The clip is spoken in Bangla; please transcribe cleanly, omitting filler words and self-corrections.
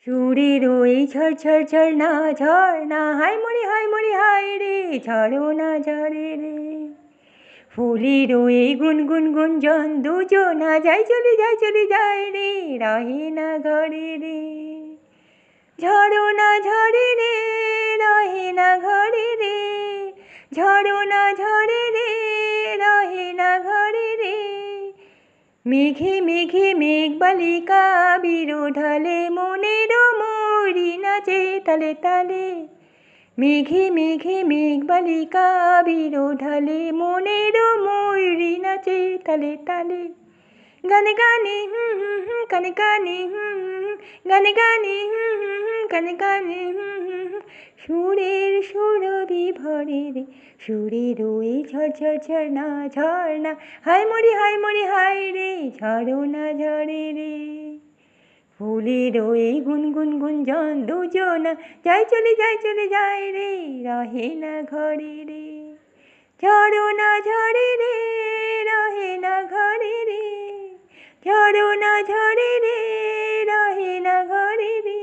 সুরের ওই ঝরঝর ঝরনা ঝরনা হায় মরি হায় রে ঝরো না ঝরে রে ফুলের ওই গুনগুন গুঞ্জন দুজনা যায় চলে যায় রে রহে না ঘরে রে ঝরো না ঝরে রে রহে না ঘরে রে ঝরো না ঝরে রে রহে না ঘরে রে মেঘে মেঘে মেঘবালিকা বিরোধালে মনের ময়ূরী নাচে তালে তালে মেঘে মেঘে মেঘবালিকা বিরোধালে মনের ময়ূরী নাচে তালে তালে গানে গানে কানে কানে গানে গানে কানে কানে সুরের সুরভি ভরে রে সুরের ওই ঝরঝর ঝরনা ঝরনা হায় মরি হায় রে ঝরো না ঝরে রে ফুলের ওই গুনগুন গুঞ্জন দুজনা যায় চলে যায় রে রহে না ঘরে রে ঝরো না ঝরে রে রহে না ঘরে রে ঝরো না ঝরে রে রহে না ঘরে রে।